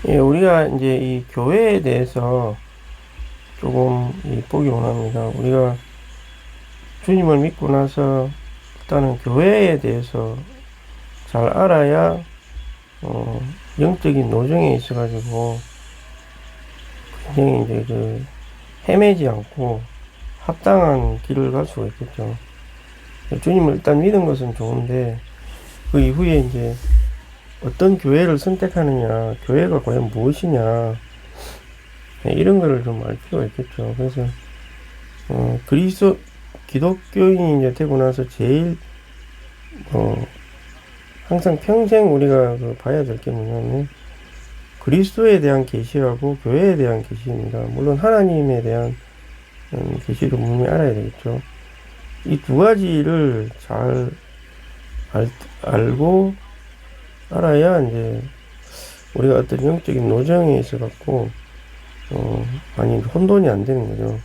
예, 우리가 이제 이 교회에 대해서 조금 보기 원합니다. 우리가 주님을 믿고 나서 일단은 교회에 대해서 잘 알아야 영적인 노정에 있어가지고 굉장히 이제 헤매지 않고 합당한 길을 갈 수가 있겠죠. 주님을 일단 믿은 것은 좋은데 그 이후에 이제 어떤 교회를 선택하느냐, 교회가 과연 무엇이냐, 이런 거를 좀 알 필요가 있겠죠. 그래서 기독교인이 이제 되고 나서 제일 항상 평생 우리가 봐야 될 게 뭐냐면 그리스도에 대한 계시하고 교회에 대한 계시입니다. 물론 하나님에 대한 계시도 분명히 알아야 되겠죠. 이 두 가지를 잘 알고 알아야 이제 우리가 어떤 영적인 노정에 있어 갖고 많이 혼돈이 안 되는 거죠.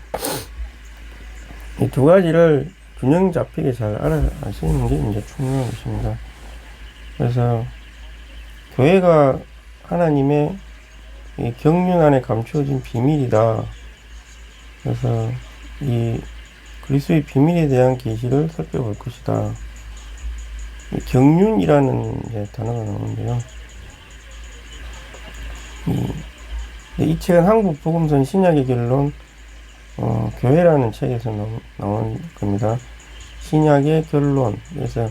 이 두 가지를 균형 잡히게 잘 알아하시는 게 이제 중요한 것입니다. 그래서 교회가 하나님의 이 경륜 안에 감추어진 비밀이다. 그래서 이 그리스도의 비밀에 대한 계시를 살펴볼 것이다. 이 경륜이라는 이제 단어가 나오는데요. 이 책은 한국복음선 신약의 결론 교회라는 책에서 나온 겁니다. 신약의 결론. 그래서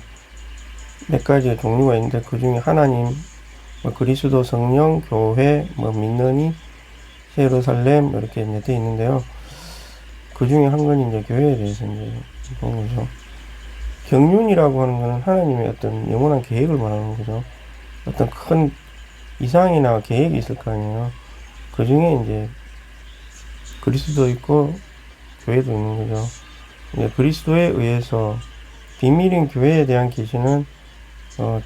몇 가지의 종류가 있는데 그 중에 하나님, 그리스도, 성령, 교회, 믿는 이, 예루살렘 이렇게 이제 되어 있는데요. 그 중에 한 건 이제 교회에 대해서 이제 본 거죠. 경륜이라고 하는 것은 하나님의 어떤 영원한 계획을 말하는 거죠. 어떤 큰 이상이나 계획이 있을 거 아니에요. 그 중에 이제 그리스도 있고 교회도 있는 거죠. 이제 그리스도에 의해서 비밀인 교회에 대한 계시는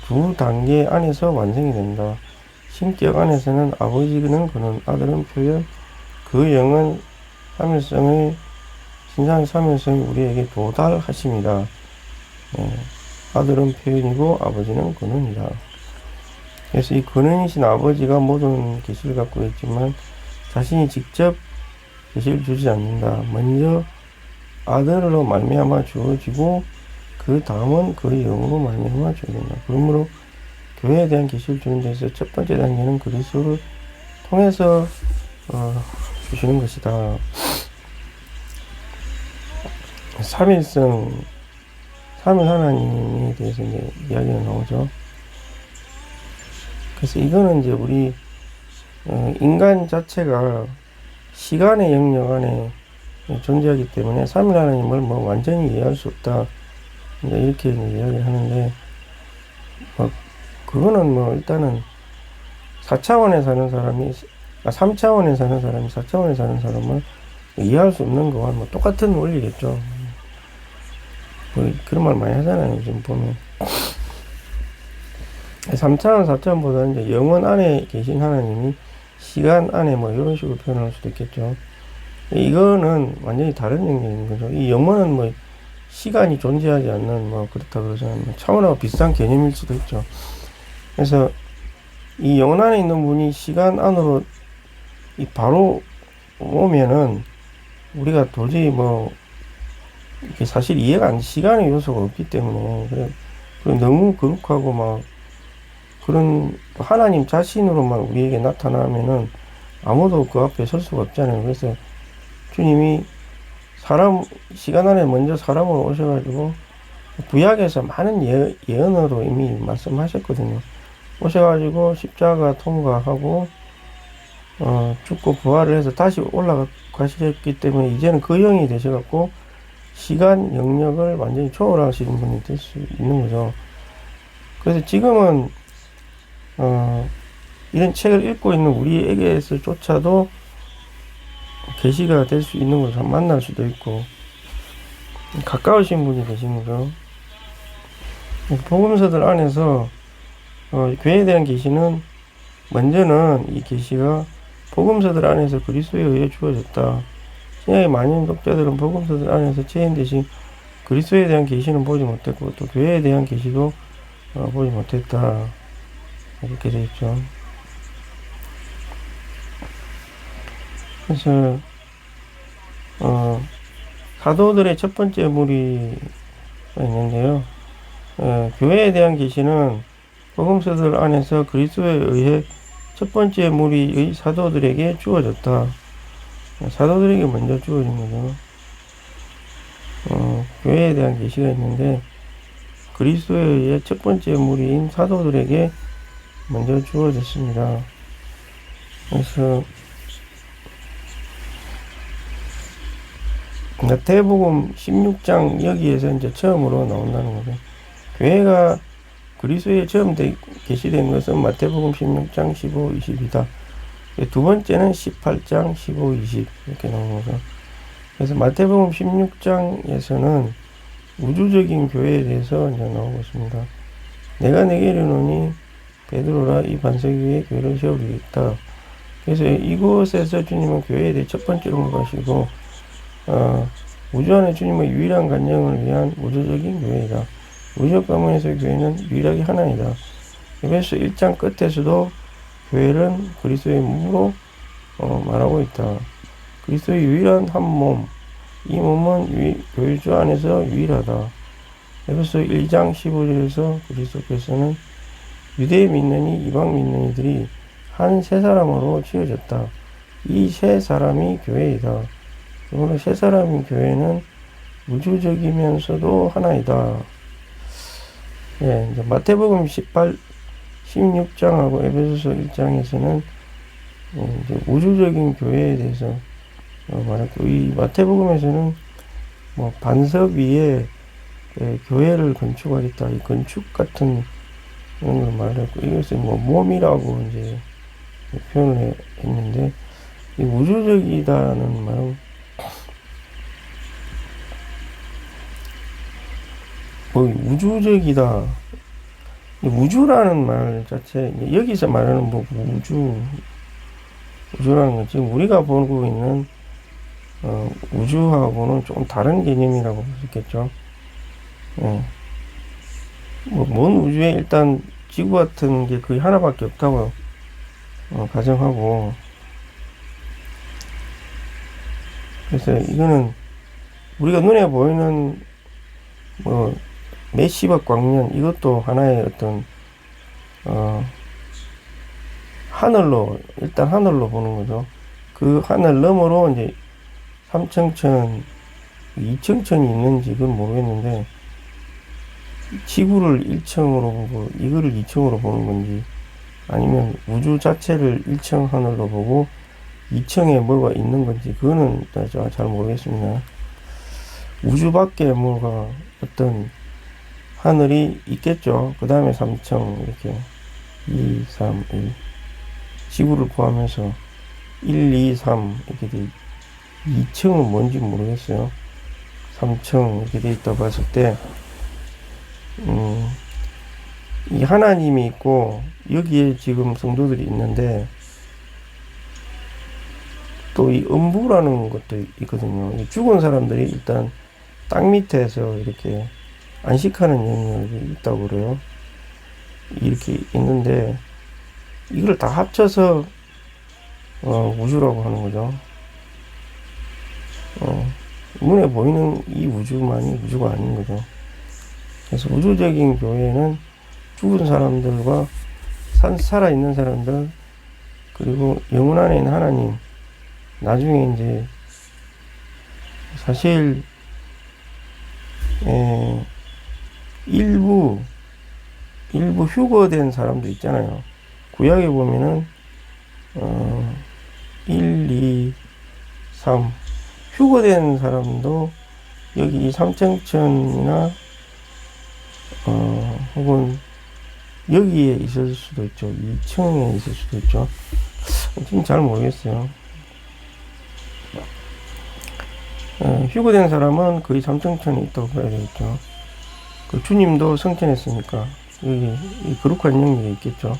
두 단계 안에서 완성이 된다. 신격 안에서는 아버지는 그는, 아들은 표현, 그 영은 삼일성의 신상 삼일성이 우리에게 도달하십니다. 아들은 표현이고 아버지는 근원이다. 그래서 이 근원이신 아버지가 모든 계시를 갖고 있지만 자신이 직접 계시를 주지 않는다. 먼저 아들로 말미암아 주어지고 그 다음은 그 영으로 말미암아 주어진다. 그러므로 교회에 대한 계시를 주는 데서 첫 번째 단계는 그리스도를 통해서 주시는 것이다. 삼일 하나님에 대해서 이제 이야기가 나오죠. 그래서 이거는 이제 우리 인간 자체가 시간의 영역 안에 존재하기 때문에 삼일 하나님을 완전히 이해할 수 없다. 이제 이렇게 이야기를 하는데, 그거는 일단은 4차원에 사는 사람이, 3차원에 사는 사람이 4차원에 사는 사람을 이해할 수 없는 거와 똑같은 원리겠죠. 그런 말 많이 하잖아요, 지금 보면. 3차원, 4차원보다는 이제 영원 안에 계신 하나님이 시간 안에 이런 식으로 표현할 수도 있겠죠. 이거는 완전히 다른 영역인 거죠. 이 영원은 시간이 존재하지 않는 그렇다 그러잖아요. 차원하고 비슷한 개념일 수도 있죠. 그래서 이 영원 안에 있는 분이 시간 안으로 바로 오면은 우리가 도저히 이게 사실 이해가 안, 시간의 요소가 없기 때문에 그래 너무 거룩하고 그런 하나님 자신으로만 우리에게 나타나면은 아무도 그 앞에 설 수가 없잖아요. 그래서 주님이 시간 안에 먼저 사람으로 오셔가지고 구약에서 많은 예언으로 이미 말씀하셨거든요. 오셔가지고 십자가 통과하고 죽고 부활을 해서 다시 올라가셨기 때문에 이제는 그 영이 되셔갖고 시간 영역을 완전히 초월하시는 분이 될 수 있는 거죠. 그래서 지금은 이런 책을 읽고 있는 우리에게서조차도 계시가 될 수 있는 거죠. 만날 수도 있고 가까우신 분이 되신 거죠. 복음서들 안에서 교회에 대한 계시는 먼저는 이 계시가 복음서들 안에서 그리스도에 의해 주어졌다. 신약의 많은 독자들은 복음서들 안에서 체인되신 그리스도에 대한 계시는 보지 못했고 또 교회에 대한 계시도 보지 못했다. 이렇게 되어 있죠. 그래서 사도들의 첫 번째 무리가 있는데요. 교회에 대한 계시는 복음서들 안에서 그리스도에 의해 첫 번째 무리의 사도들에게 주어졌다. 사도들에게 먼저 주어진 거죠. 교회에 대한 계시가 있는데 그리스도에 의해 첫 번째 무리인 사도들에게 먼저 주어졌습니다. 그래서 마태복음 16장 여기에서 이제 처음으로 나온다는 거죠. 교회가 그리스도에 처음 계시된 것은 마태복음 16장 15, 20이다. 두 번째는 18장 15, 20 이렇게 나온 거죠. 그래서 마태복음 16장에서는 우주적인 교회에 대해서 이제 나오고 있습니다. 내가 내게 이르노니 베드로라 이 반석 위에 교회를 세우리이다. 그래서 이곳에서 주님은 교회에 대해 첫 번째로 말하시고 우주 안에 주님의 유일한 간증을 위한 우주적인 교회이다. 우주적 가문에서의 교회는 유일하게 하나이다. 에베소 1장 끝에서도 교회는 그리스도의 몸으로 말하고 있다. 그리스도의 유일한 한 몸, 이 몸은 교회주 안에서 유일하다. 에베소 1장 15절에서 그리스도께서는 유대 믿는 이, 이방 믿는 이들이 한 세 사람으로 지어졌다. 이 세 사람이 교회이다. 그러므로 세 사람인 교회는 우주적이면서도 하나이다. 예, 이제 마태복음 16장하고 에베소서 1장에서는 이제 우주적인 교회에 대해서 말했고, 이 마태복음에서는 뭐 반석 위에 교회를 건축하겠다, 이 건축 같은 그런 걸 말했고, 이것을 뭐 몸이라고 이제 표현을 했는데, 이 우주적이다는 말은 뭐 우주적이다. 우주라는 말 자체, 여기서 말하는 뭐 우주라는 건 지금 우리가 보고 있는 우주하고는 조금 다른 개념이라고 볼 수 있겠죠. 예. 먼 우주에 일단 지구 같은 게 거의 하나밖에 없다고 가정하고, 그래서 이거는 우리가 눈에 보이는 뭐 몇십억 광년, 이것도 하나의 어떤 일단 하늘로 보는 거죠. 그 하늘 너머로 이제 3층천, 2층천이 있는지 그건 모르겠는데, 지구를 1층으로 보고 이거를 2층으로 보는 건지, 아니면 우주 자체를 1층 하늘로 보고 2층에 뭐가 있는 건지, 그거는 제가 잘 모르겠습니다. 우주 밖에 뭐가 어떤 하늘이 있겠죠. 그 다음에 3층 이렇게 2, 3, 1 지구를 포함해서 1, 2, 3 이렇게 돼. 2층은 뭔지 모르겠어요. 3층 이렇게 돼 있다 봤을 때 이 하나님이 있고 여기에 지금 성도들이 있는데, 또 이 음부라는 것도 있거든요. 죽은 사람들이 일단 땅 밑에서 이렇게 안식하는 영역이 있다고 그래요. 이렇게 있는데, 이걸 다 합쳐서 우주라고 하는 거죠. 눈에 보이는 이 우주만이 우주가 아닌 거죠. 그래서 우주적인 교회는 죽은 사람들과 살아있는 사람들, 그리고 영혼 안에 있는 하나님, 나중에 이제 사실 일부 휴거된 사람도 있잖아요. 구약에 보면은 1, 2, 3 휴거된 사람도 여기 이 삼층천이나 혹은 여기에 있을 수도 있죠. 2층에 있을 수도 있죠. 지금 잘 모르겠어요. 휴거된 사람은 거의 삼층천에 있다고 봐야 되겠죠. 그 주님도 승천했으니까 여기 이 거룩한 영역에 있겠죠.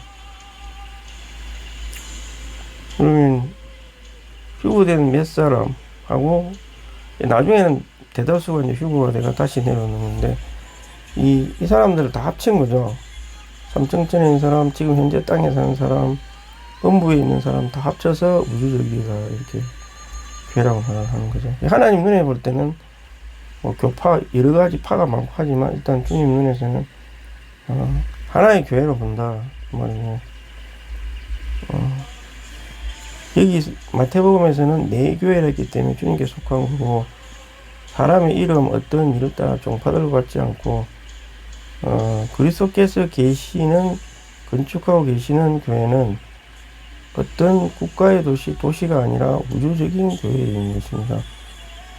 그러면 휴거된 몇 사람하고 나중에는 대다수가 이제 휴거가 돼가 다시 내려오는데, 이 사람들을 다 합친 거죠. 삼층천에 있는 사람, 지금 현재 땅에 사는 사람, 음부에 있는 사람 다 합쳐서 우주적이다 이렇게 교회라고 말하는 거죠. 하나님 눈에 볼 때는 뭐 교파 여러 가지 파가 많고 하지만 일단 주님 눈에서는 하나의 교회로 본다 그 말이고, 여기 마태복음에서는 내 교회라 했기 때문에 주님께 속한 거고, 사람의 이름 어떤 일을 따라 종파들과 같지 않고 그리스도께서 계시는 건축하고 계시는 교회는 어떤 국가의 도시가 아니라 우주적인 교회인 것입니다.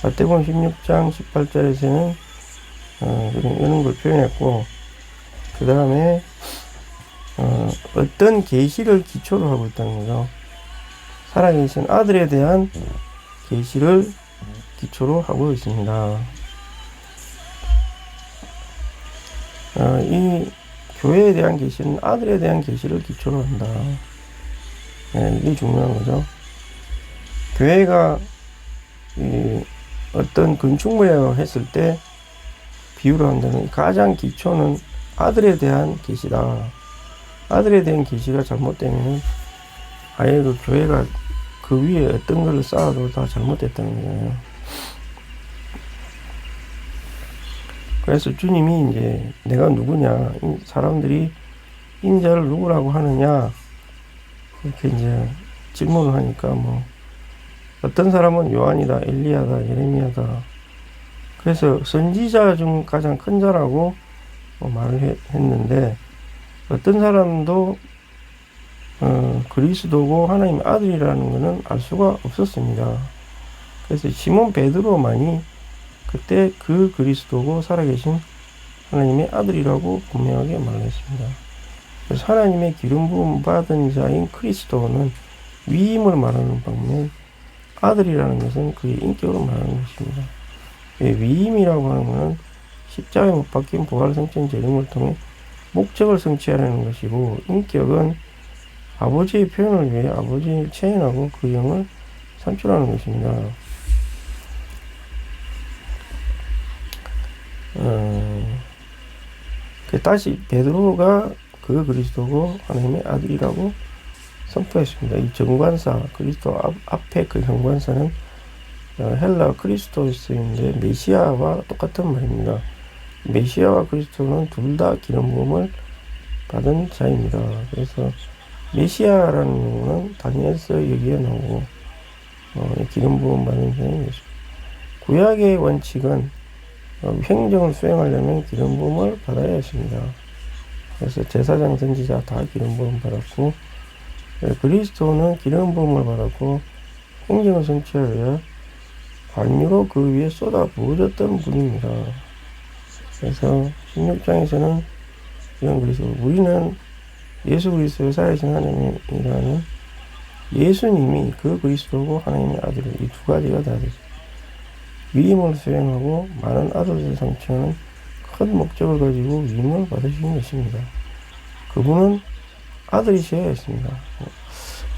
마태복음 16장 18절에서는 이런 걸 표현했고, 그 다음에 어떤 계시를 기초로 하고 있다는 거죠. 살아계신 아들에 대한 계시를 기초로 하고 있습니다. 이 교회에 대한 계시는 아들에 대한 계시를 기초로 한다. 이게 중요한 거죠. 교회가 어떤 건축물이라고 했을 때 비유를 한다면 가장 기초는 아들에 대한 계시다. 아들에 대한 계시가 잘못되면 아예 그 교회가 그 위에 어떤 걸 쌓아도 다 잘못됐다는 거예요. 그래서 주님이 이제 내가 누구냐, 사람들이 인자를 누구라고 하느냐 이렇게 이제 질문을 하니까 뭐 어떤 사람은 요한이다, 엘리야다, 예레미야다. 그래서 선지자 중 가장 큰 자라고 말을 했는데, 어떤 사람도 그리스도고 하나님의 아들이라는 것은 알 수가 없었습니다. 그래서 시몬 베드로만이 그때 그 그리스도고 살아계신 하나님의 아들이라고 분명하게 말했습니다. 그래서 하나님의 기름 부음 받은 자인 그리스도는 위임을 말하는 반면, 아들이라는 것은 그의 인격을 말하는 것입니다. 위임이라고 하는 것은 십자가에 못 박힌 부활 성천 재림을 통해 목적을 성취하려는 것이고, 인격은 아버지의 표현을 위해 아버지를 체현하고 그 영을 산출하는 것입니다. 다시 베드로가 그 그리스도고 하나님의 아들이라고 선포했습니다. 이 정관사, 그리스도 앞에 그 정관사는 헬라 크리스토스인데 메시아와 똑같은 말입니다. 메시아와 그리스도는 둘 다 기름 부음을 받은 자입니다. 그래서 메시아라는 경우는 다니엘서 여기에 나오고 기름 부음 받은 자인 것입니다. 구약의 원칙은 행정을 수행하려면 기름 부음을 받아야 했습니다. 그래서 제사장, 선지자 다 기름 부음 받았고, 그리스도는 기름 부음을 받았고 행정을 성취하기 위해 관유로 그 위에 쏟아 부어졌던 분입니다. 그래서 16장에서는 이런 그리스도, 우리는 예수 그리스도의 살아계신 하나님이라는 예수님이 그 그리스도고 하나님의 아들이, 이 두 가지가 다 되죠. 위임을 수행하고 많은 아들을 성취하는 큰 목적을 가지고 위임을 받으신 것입니다. 그분은 아들이셔야 했습니다.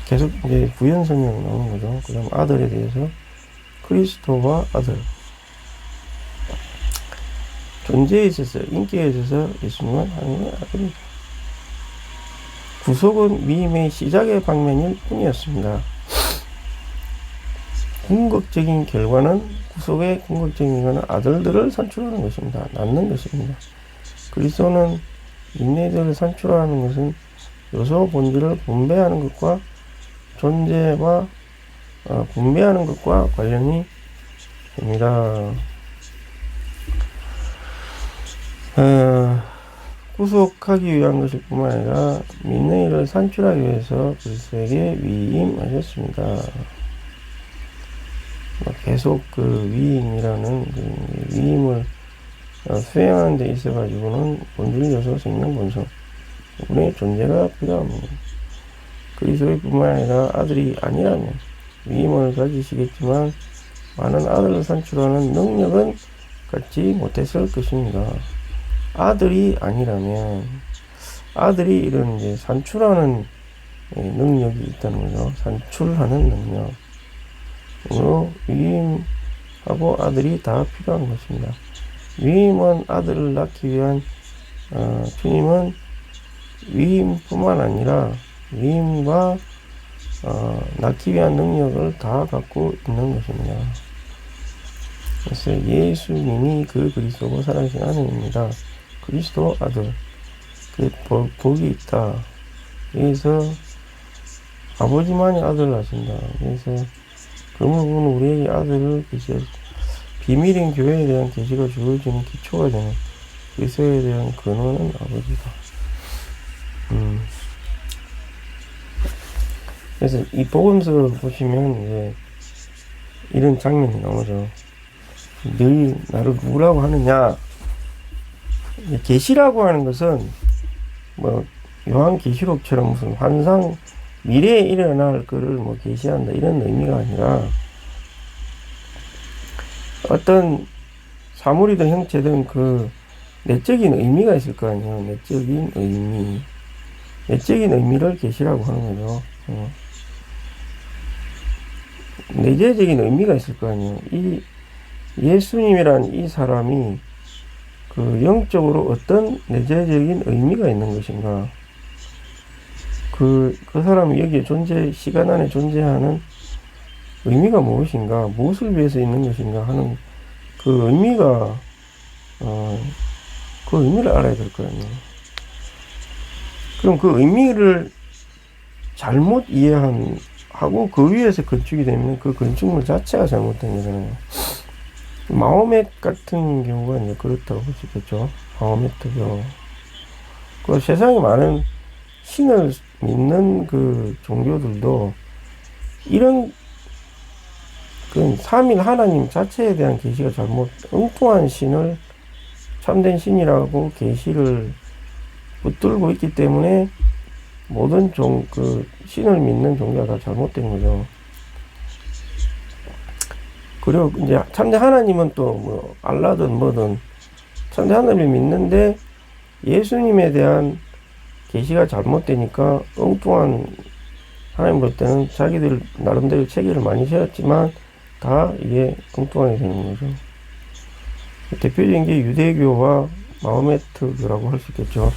계속 이제 부연 설명이 나오는 거죠. 그 다음 아들에 대해서 그리스도와 아들, 존재에 있어서, 인격에 있어서 예수님은 하나님의 아들입니다. 구속은 위임의 시작의 방면일 뿐이었습니다. 궁극적인 결과는, 구속의 궁극적인 결과는 아들들을 산출하는 것입니다. 낳는 것입니다. 그리스도는 인내들을 산출하는 것은 요소 본질을 분배하는 것과 존재와 분배하는 것과 관련이 됩니다. 구속하기 위한 것일 뿐만 아니라 믿는 이를 산출하기 위해서 그리스도에게 위임하셨습니다. 계속 그 위임이라는 그 위임을 수행하는 데 있어 가지고는 본질 요소 생명 본성, 우리의 존재가 필요합니다. 그리스도의 뿐만 아니라 아들이 아니라면 위임을 가지시겠지만 많은 아들을 산출하는 능력은 갖지 못했을 것입니다. 아들이 아니라면, 아들이 이런 이제 산출하는 능력이 있다는 거죠. 산출하는 능력으로 위임하고 아들이 다 필요한 것입니다. 위임은 아들을 낳기 위한, 주님은 위임뿐만 아니라 위임과 낳기 위한 능력을 다 갖고 있는 것입니다. 그래서 예수님이 그 그리스도고 살아계신 아들입니다. 그리스도 아들. 그 복이 있다. 그래서 아버지만이 아들을 하신다. 그래서 그 부분은 우리에게 아들을 비밀인 교회에 대한 계시가 주어지는 기초가 되는 그리스도에 대한 근원은 아버지다. 그래서 이 복음서 보시면 이제 이런 장면이 나오죠. 늘 나를 누구라고 하느냐. 계시라고 하는 것은 뭐 요한계시록처럼 무슨 환상 미래에 일어날 거를 뭐 계시한다 이런 의미가 아니라 어떤 사물이든 형체든 그 내적인 의미가 있을 거 아니에요. 내적인 의미를 계시라고 하는 거죠. 내재적인 의미가 있을 거 아니에요. 이 예수님이란 이 사람이 그 영적으로 어떤 내재적인 의미가 있는 것인가? 그 사람이 여기에 시간 안에 존재하는 의미가 무엇인가? 무엇을 위해서 있는 것인가? 하는 그 의미가, 그 의미를 알아야 될 거 아니에요. 그럼 그 의미를 잘못 하고 그 위에서 건축이 되면 그 건축물 자체가 잘못된 거잖아요. 마호멧 같은 경우가 이제 그렇다고 볼 수 있겠죠. 마호메트교. 그 세상에 많은 신을 믿는 그 종교들도 이런 그 삼일 하나님 자체에 대한 계시가 엉뚱한 신을 참된 신이라고 계시를 붙들고 있기 때문에 모든 신을 믿는 종교가 다 잘못된 거죠. 그리고 이제 참된 하나님은 또 뭐 알라든 뭐든 참된 하나님을 믿는데 예수님에 대한 계시가 잘못되니까 엉뚱한 하나님 볼 때는 자기들 나름대로 체계를 많이 세웠지만 다 이게 엉뚱하게 되는 거죠. 대표적인 게 유대교와 마호메트교라고 할 수 있겠죠.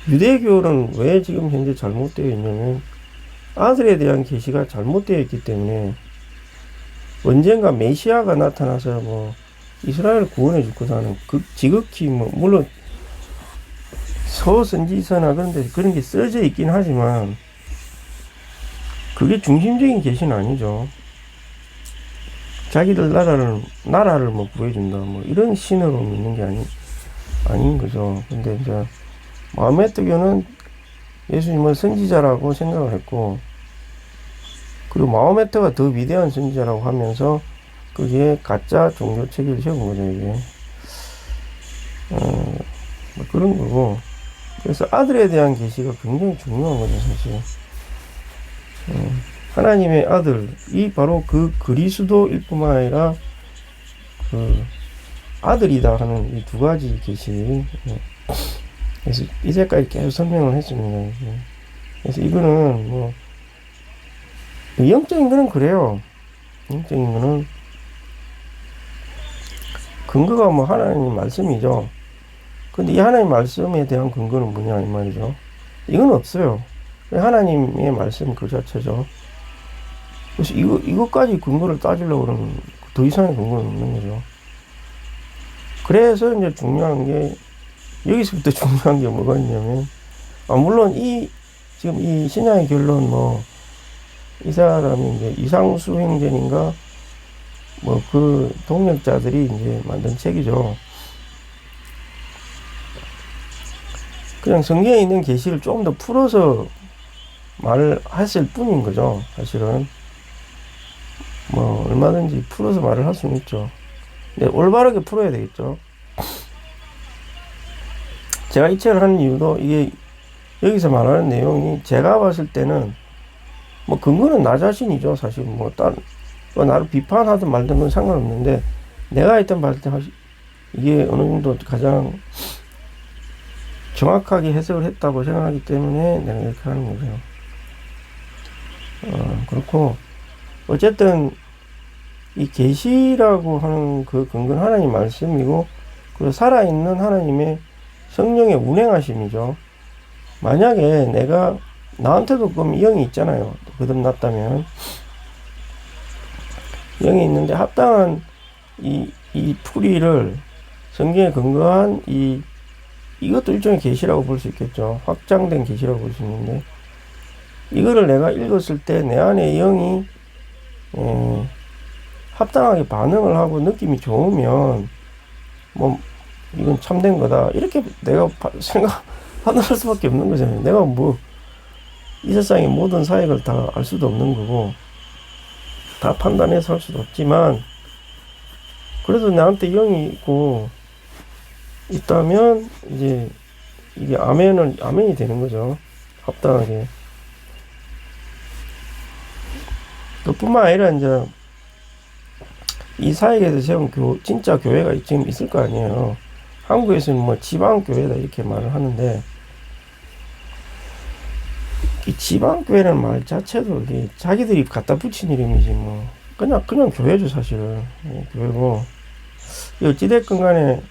유대교는 왜 지금 현재 잘못되어 있냐면 아들에 대한 계시가 잘못되어 있기 때문에 언젠가 메시아가 나타나서 뭐 이스라엘을 구원해 줄 거다는 지극히 물론 서선지서나 그런 게 써져 있긴 하지만 그게 중심적인 계시는 아니죠. 자기들 나라를 뭐 구해준다 뭐 이런 신으로 믿는 게 아닌 거죠. 근데 이제 마호메트교는 예수님을 선지자라고 생각을 했고, 그리고 마호메트가 더 위대한 선지자라고 하면서 그게 가짜 종교 체계를 세운 거죠, 이게. 뭐 그런 거고. 그래서 아들에 대한 계시가 굉장히 중요한 거죠, 사실. 하나님의 아들이 바로 그 그리스도일 뿐만 아니라 그 아들이다 하는 이 두 가지 계시. 그래서 이제까지 계속 설명을 했습니다. 그래서 이거는 뭐 영적인 거는 그래요. 영적인 거는 근거가 뭐 하나님 말씀이죠. 근데 이 하나님 말씀에 대한 근거는 뭐냐 이 말이죠. 이건 없어요. 하나님의 말씀 그 자체죠. 그래서 이것까지 근거를 따지려고 그러면 더 이상의 근거는 없는 거죠. 그래서 이제 중요한 게 여기서부터 중요한 게 뭐가 있냐면, 물론 지금 이 신약의 결론 이 사람이 이제 이상수 행전인가 그 동력자들이 이제 만든 책이죠. 그냥 성경에 있는 계시를 조금 더 풀어서 말을 했을 뿐인 거죠. 사실은 얼마든지 풀어서 말을 할 수는 있죠. 근데 올바르게 풀어야 되겠죠. 제가 이 책을 하는 이유도 이게 여기서 말하는 내용이 제가 봤을 때는 근거는 나 자신이죠. 사실 나를 비판하든 말든 건 상관없는데 내가 일단 봤을 때 이게 어느 정도 가장 정확하게 해석을 했다고 생각하기 때문에 내가 이렇게 하는 거죠. 그렇고 어쨌든 이 계시라고 하는 그 근거는 하나님 말씀이고 그 살아있는 하나님의 성령의 운행하심이죠. 만약에 내가 나한테도 그럼 영이 있잖아요. 거듭났다면 영이 있는데 합당한 이 풀이를 성경에 근거한 이것도 일종의 계시라고 볼 수 있겠죠. 확장된 계시라고 볼 수 있는데 이거를 내가 읽었을 때 내 안에 영이 합당하게 반응을 하고 느낌이 좋으면 뭐 이건 참된 거다 이렇게 내가 판단할 수밖에 없는 거잖아요. 내가 뭐 이 세상의 모든 사역을 다 알 수도 없는 거고 다 판단해서 할 수도 없지만 그래도 나한테 영이 있고 있다면 이제 이게 아멘이 되는 거죠. 합당하게. 그뿐만 아니라 이제 이 사역에서 세운 진짜 교회가 지금 있을 거 아니에요. 한국에서는 뭐 지방교회다 이렇게 말을 하는데 이 지방교회라는 말 자체도 이게 자기들이 갖다 붙인 이름이지 뭐 그냥 교회죠 사실은. 교회고 어찌됐건 간에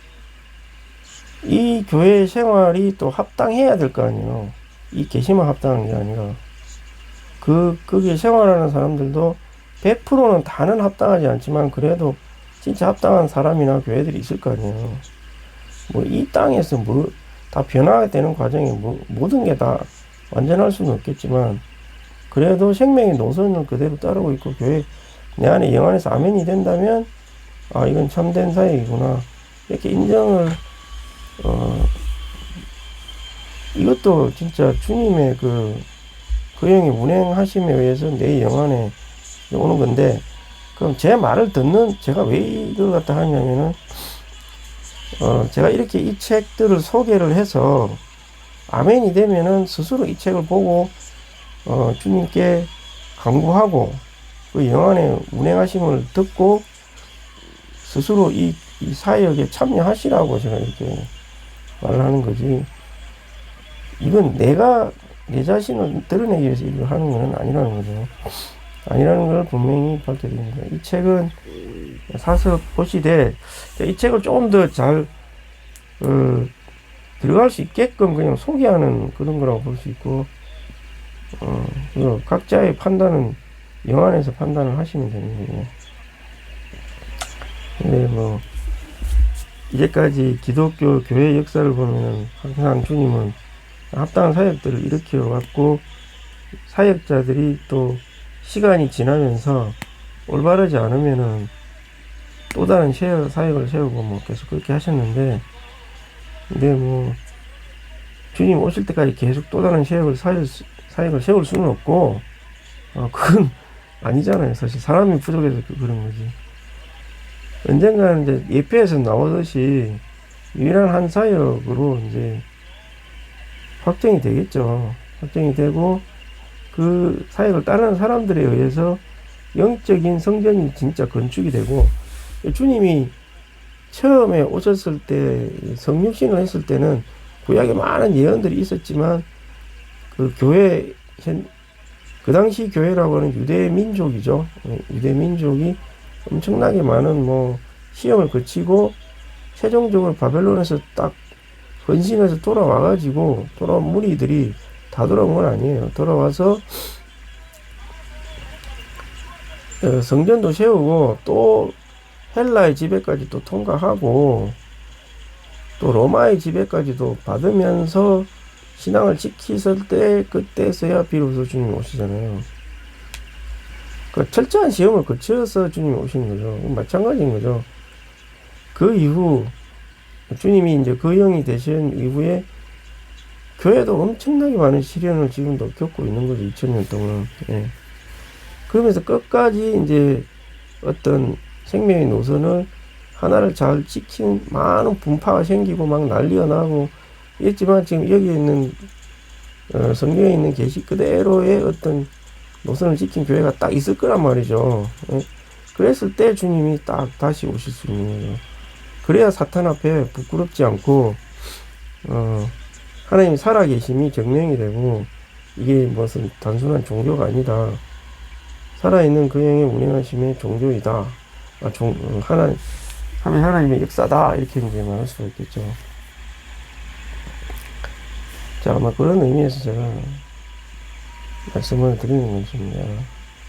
이 교회 생활이 또 합당해야 될 거 아니에요. 이 계시만 합당한 게 아니라 거기에 생활하는 사람들도 100%는 다는 합당하지 않지만 그래도 진짜 합당한 사람이나 교회들이 있을 거 아니에요. 뭐 이 땅에서 뭐 다 변화가 되는 과정에 뭐 모든 게 다 완전할 수는 없겠지만 그래도 생명의 노선을 그대로 따르고 있고 교회 내 안에 영 안에서 아멘이 된다면 아 이건 참된 사역이구나 이렇게 인정을 이것도 진짜 주님의 그 영의 운행하심에 의해서 내 영 안에 오는 건데 그럼 제 말을 듣는 제가 왜 이걸 갖다 하냐면은 제가 이렇게 이 책들을 소개를 해서 아멘이 되면은 스스로 이 책을 보고 주님께 간구하고 그 영 안에 운행하심을 듣고 스스로 이 사역에 참여하시라고 제가 이렇게 말을 하는 거지. 이건 내가 내 자신을 드러내기 위해서 이걸 하는 건 아니라는 거죠. 아니라는 걸 분명히 밝혀드립니다. 이 책은 사서 보시되 이 책을 조금 더 잘 들어갈 수 있게끔 그냥 소개하는 그런 거라고 볼 수 있고 각자의 판단은 영 안에서 판단을 하시면 되는 거예요. 근데 뭐 이제까지 기독교 교회 역사를 보면은 항상 주님은 합당한 사역들을 일으켜 왔고 사역자들이 또 시간이 지나면서 올바르지 않으면은 또 다른 사역을 세우고 뭐 계속 그렇게 하셨는데 근데 뭐 주님 오실 때까지 계속 또 다른 사역을 세울 수는 없고 그건 아니잖아요. 사실 사람이 부족해서 그런 거지. 언젠가는 이제 예배에서 나오듯이 유일한 한 사역으로 이제 확정이 되겠죠. 확정이 되고 그 사역을 따르는 사람들에 의해서 영적인 성전이 진짜 건축이 되고 주님이 처음에 오셨을 때 성육신을 했을 때는 구약에 많은 예언들이 있었지만 그 교회 그 당시 교회라고 하는 유대 민족이죠. 유대 민족이 엄청나게 많은 뭐 시험을 거치고 최종적으로 바벨론에서 딱 헌신해서 돌아온 무리들이 다 돌아온 건 아니에요. 돌아와서 성전도 세우고 또 헬라의 지배까지 또 통과하고 또 로마의 지배까지도 받으면서 신앙을 지키실 때 그때서야 비로소 주님이 오시잖아요. 그 철저한 시험을 거쳐서 주님이 오신 거죠. 마찬가지인 거죠. 그 이후 주님이 이제 그 영이 되신 이후에 교회도 엄청나게 많은 시련을 지금도 겪고 있는 거죠. 2000년 동안. 예. 그러면서 끝까지 이제 어떤 생명의 노선을 하나를 잘 지킨 많은 분파가 생기고 막 난리가 나고 있지만 지금 여기에 있는 성경에 있는 계시 그대로의 어떤 노선을 지킨 교회가 딱 있을 거란 말이죠. 예. 그랬을 때 주님이 딱 다시 오실 수 있는 거죠. 그래야 사탄 앞에 부끄럽지 않고 하나님이 살아계심이 증명이 되고 이게 무슨 단순한 종교가 아니다. 살아있는 그 영의 운행하심의 종교이다. 하나님의 역사다. 이렇게 이제 말할 수가 있겠죠. 자, 아마 그런 의미에서 제가 말씀을 드리는 것입니다.